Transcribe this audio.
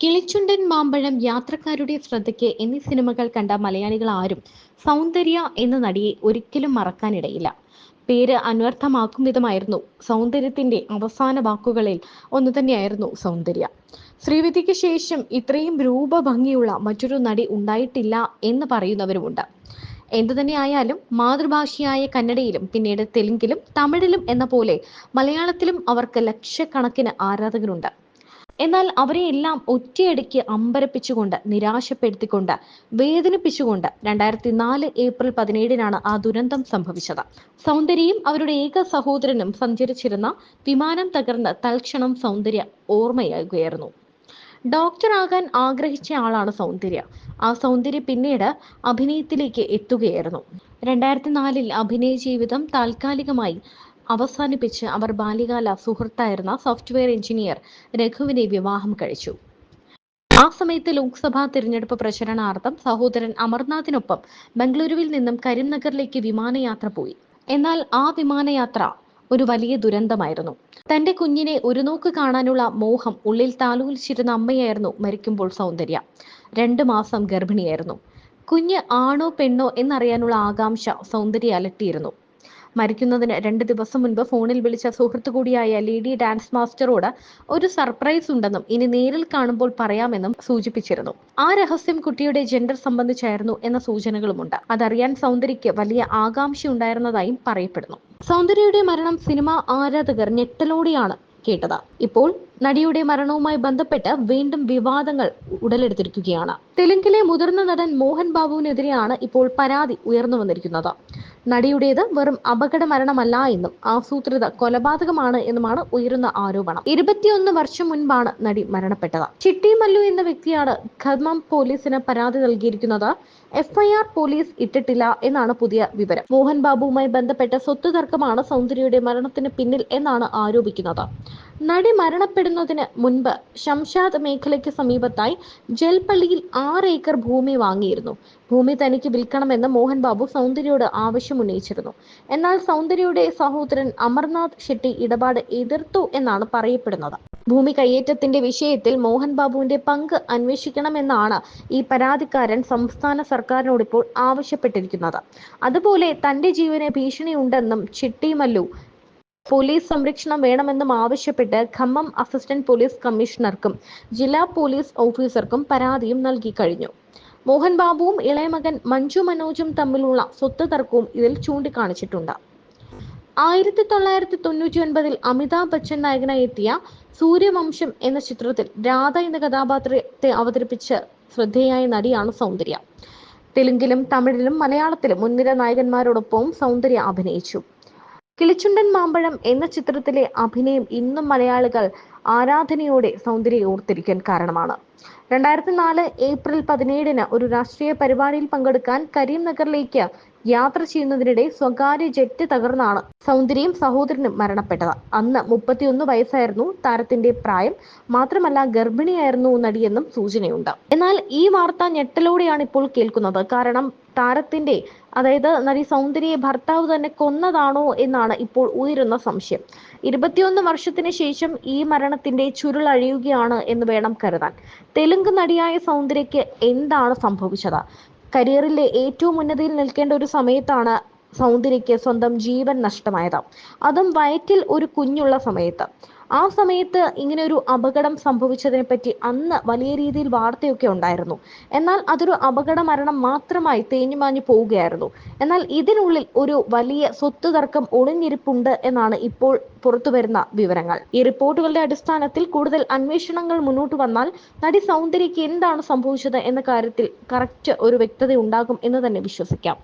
കിളിച്ചുണ്ടൻ മാമ്പഴം, യാത്രക്കാരുടെ ശ്രദ്ധയ്ക്ക് എന്നീ സിനിമകൾ കണ്ട മലയാളികൾ ആരും സൗന്ദര്യ എന്ന നടിയെ ഒരിക്കലും മറക്കാനിടയില്ല. പേര് അന്വർത്ഥമാക്കും വിധമായിരുന്നു സൗന്ദര്യത്തിന്റെ അവസാന വാക്കുകളിൽ ഒന്ന് തന്നെയായിരുന്നു സൗന്ദര്യ. ശ്രീവിദ്യയ്ക്ക് ശേഷം ഇത്രയും രൂപഭംഗിയുള്ള മറ്റൊരു നടി ഉണ്ടായിട്ടില്ല എന്ന് പറയുന്നവരുമുണ്ട്. എന്തുതന്നെയായാലും മാതൃഭാഷയായ കന്നഡയിലും പിന്നീട് തെലുങ്കിലും തമിഴിലും എന്ന പോലെ മലയാളത്തിലും അവർക്ക് ലക്ഷക്കണക്കിന് ആരാധകരുണ്ട്. എന്നാൽ അവരെയെല്ലാം ഒറ്റയടിക്ക് അമ്പരപ്പിച്ചുകൊണ്ട്, നിരാശപ്പെടുത്തിക്കൊണ്ട്, വേദനിപ്പിച്ചുകൊണ്ട് 2004 ഏപ്രിൽ 17-നാണ് ആ ദുരന്തം സംഭവിച്ചത്. സൗന്ദര്യയും അവരുടെ ഏക സഹോദരനും സഞ്ചരിച്ചിരുന്ന വിമാനം തകർന്ന് തൽക്ഷണം സൗന്ദര്യ ഓർമ്മയാകുകയായിരുന്നു. ഡോക്ടറാകാൻ ആഗ്രഹിച്ച ആളാണ് സൗന്ദര്യ. ആ സൗന്ദര്യ പിന്നീട് അഭിനയത്തിലേക്ക് എത്തുകയായിരുന്നു. 2004 അഭിനയ ജീവിതം താൽക്കാലികമായി അവസാനിപ്പിച്ച് അവർ ബാല്യകാല സുഹൃത്തായിരുന്ന സോഫ്റ്റ്വെയർ എഞ്ചിനീയർ രഘുവിനെ വിവാഹം കഴിച്ചു. ആ സമയത്ത് ലോക്സഭാ തിരഞ്ഞെടുപ്പ് പ്രചരണാർത്ഥം സഹോദരൻ അമർനാഥിനൊപ്പം ബംഗളൂരുവിൽ നിന്നും കരിംനഗറിലേക്ക് വിമാനയാത്ര പോയി. എന്നാൽ ആ വിമാനയാത്ര ഒരു വലിയ ദുരന്തമായിരുന്നു. തന്റെ കുഞ്ഞിനെ ഒരു നോക്ക് കാണാനുള്ള മോഹം ഉള്ളിൽ താലോലിച്ചിരുന്ന അമ്മയായിരുന്നു മരിക്കുമ്പോൾ സൗന്ദര്യ. 2 മാസം ഗർഭിണിയായിരുന്നു. കുഞ്ഞ് ആണോ പെണ്ണോ എന്നറിയാനുള്ള ആകാംക്ഷ സൗന്ദര്യ അലട്ടിയിരുന്നു. മരിക്കുന്നതിന് 2 ദിവസം മുൻപ് ഫോണിൽ വിളിച്ച സുഹൃത്തു കൂടിയായ ലേഡി ഡാൻസ് മാസ്റ്ററോട് ഒരു സർപ്രൈസ് ഉണ്ടെന്നും ഇനി നേരിൽ കാണുമ്പോൾ പറയാമെന്നും സൂചിപ്പിച്ചിരുന്നു. ആ രഹസ്യം കുട്ടിയുടെ ജെൻഡർ സംബന്ധിച്ചായിരുന്നു എന്ന സൂചനകളുമുണ്ട്. അതറിയാൻ സൗന്ദര്യയ്ക്ക് വലിയ ആകാംക്ഷയുണ്ടായിരുന്നതായും പറയപ്പെടുന്നു. സൗന്ദര്യയുടെ മരണം സിനിമാ ആരാധകർ ഞെട്ടലോടെയാണ് കേട്ടത്. ഇപ്പോൾ നടിയുടെ മരണവുമായി ബന്ധപ്പെട്ട് വീണ്ടും വിവാദങ്ങൾ ഉടലെടുത്തിരിക്കുകയാണ്. തെലുങ്കിലെ മുതിർന്ന നടൻ മോഹൻ ബാബുവിനെതിരെയാണ് ഇപ്പോൾ പരാതി ഉയർന്നു വന്നിരിക്കുന്നത്. നടിയുടേത് വെറും അപകട മരണമല്ല എന്നും ആസൂത്രിത കൊലപാതകമാണ് എന്നുമാണ് ഉയരുന്ന ആരോപണം. 21 വർഷം മുൻപാണ് നടി മരണപ്പെട്ടത്. ചിട്ടി മല്ലു എന്ന വ്യക്തിയാണ് ഖമ്മം പോലീസിന് പരാതി നൽകിയിരിക്കുന്നത്. FIR പോലീസ് ഇട്ടിട്ടില്ല എന്നാണ് പുതിയ വിവരം. മോഹൻ ബാബുവുമായി ബന്ധപ്പെട്ട സ്വത്ത് തർക്കമാണ് സൗന്ദര്യയുടെ മരണത്തിന് പിന്നിൽ എന്നാണ് ആരോപിക്കുന്നത്. നടി മരണപ്പെടുന്നതിന് മുൻപ് ശംഷാദ് മേഖലയ്ക്ക് സമീപത്തായി ജൽപള്ളിയിൽ 6 ഏക്കർ ഭൂമി വാങ്ങിയിരുന്നു. ഭൂമി തനിക്ക് വിൽക്കണമെന്ന് മോഹൻ ബാബു സൗന്ദര്യയോട് ആവശ്യമുന്നയിച്ചിരുന്നു. എന്നാൽ സൗന്ദര്യയുടെ സഹോദരൻ അമർനാഥ് ഷെട്ടി ഇടപാട് എതിർത്തു എന്നാണ് പറയപ്പെടുന്നത്. ഭൂമി കയ്യേറ്റത്തിന്റെ വിഷയത്തിൽ മോഹൻ ബാബുവിന്റെ പങ്ക് അന്വേഷിക്കണമെന്നാണ് ഈ പരാതിക്കാരൻ സംസ്ഥാന സർക്കാരിനോട് ഇപ്പോൾ ആവശ്യപ്പെട്ടിരിക്കുന്നത്. അതുപോലെ തന്റെ ജീവന് ഭീഷണിയുണ്ടെന്നും ചിട്ടി മല്ലു പോലീസ് സംരക്ഷണം വേണമെന്നും ആവശ്യപ്പെട്ട് ഖമ്മം അസിസ്റ്റന്റ് പോലീസ് കമ്മീഷണർക്കും ജില്ലാ പോലീസ് ഓഫീസർക്കും പരാതിയും നൽകി കഴിഞ്ഞു. മോഹൻ ബാബുവും ഇളയ മകൻ മഞ്ജു മനോജും തമ്മിലുള്ള സ്വത്ത് തർക്കവും ഇതിൽ ചൂണ്ടിക്കാണിച്ചിട്ടുണ്ട്. 1999 അമിതാഭ് ബച്ചൻ നായകനായി എത്തിയ സൂര്യവംശം എന്ന ചിത്രത്തിൽ രാധ എന്ന കഥാപാത്രത്തെ അവതരിപ്പിച്ച് ശ്രദ്ധേയായ നടിയാണ് സൗന്ദര്യ. തെലുങ്കിലും തമിഴിലും മലയാളത്തിലും മുൻനിര നായകന്മാരോടൊപ്പവും സൗന്ദര്യ അഭിനയിച്ചു. കിളിച്ചുണ്ടൻ മാമ്പഴം എന്ന ചിത്രത്തിലെ അഭിനയം ഇന്നും മലയാളികൾ ആരാധനയോടെ സൗന്ദര്യയെ ഓർത്തിരിക്കാൻ കാരണമാണ്. 2004 ഏപ്രിൽ 17-ന് ഒരു രാഷ്ട്രീയ പരിപാടിയിൽ പങ്കെടുക്കാൻ കരീംനഗറിലേക്ക് യാത്ര ചെയ്യുന്നതിനിടെ സ്വകാര്യ ജെറ്റ് തകർന്നാണ് സൗന്ദര്യയും സഹോദരനും മരണപ്പെട്ടത്. അന്ന് 31 വയസ്സായിരുന്നു താരത്തിന്റെ പ്രായം. മാത്രമല്ല ഗർഭിണിയായിരുന്നു നടിയെന്നും സൂചനയുണ്ട്. എന്നാൽ ഈ വാർത്ത ഞെട്ടലോടെയാണ് ഇപ്പോൾ കേൾക്കുന്നത്. കാരണം താരത്തിന്റെ, അതായത് നടി സൗന്ദര്യയെ ഭർത്താവ് തന്നെ കൊന്നതാണോ എന്നാണ് ഇപ്പോൾ ഉയരുന്ന സംശയം. 21 വർഷത്തിന് ശേഷം ഈ മരണത്തിന്റെ ചുരുളഴിയുകയാണ് എന്ന് വേണം കരുതാൻ. തെലുങ്ക് നടിയായ സൗന്ദര്യയ്ക്ക് എന്താണ് സംഭവിച്ചത്? കരിയറിലെ ഏറ്റവും ഉന്നതിയിൽ നിൽക്കേണ്ട ഒരു സമയത്താണ് സൗന്ദര്യയ്ക്ക് സ്വന്തം ജീവൻ നഷ്ടമായത്. അതും വയറ്റിൽ ഒരു കുഞ്ഞുള്ള സമയത്ത്. ആ സമയത്ത് ഇങ്ങനെ ഒരു അപകടം സംഭവിച്ചതിനെ പറ്റി അന്ന് വലിയ രീതിയിൽ വാർത്തയൊക്കെ ഉണ്ടായിരുന്നു. എന്നാൽ അതൊരു അപകട മരണം മാത്രമായി തേഞ്ഞുമാഞ്ഞു പോവുകയായിരുന്നു. എന്നാൽ ഇതിനുള്ളിൽ ഒരു വലിയ സ്വത്ത് തർക്കം ഒളിഞ്ഞിരിപ്പുണ്ട് എന്നാണ് ഇപ്പോൾ പുറത്തുവരുന്ന വിവരങ്ങൾ. ഈ റിപ്പോർട്ടുകളുടെ അടിസ്ഥാനത്തിൽ കൂടുതൽ അന്വേഷണങ്ങൾ മുന്നോട്ട് വന്നാൽ നടി സൗന്ദര്യയ്ക്ക് എന്താണ് സംഭവിച്ചത് എന്ന കാര്യത്തിൽ കറക്റ്റ് ഒരു വ്യക്തത ഉണ്ടാകും എന്ന് തന്നെ വിശ്വസിക്കാം.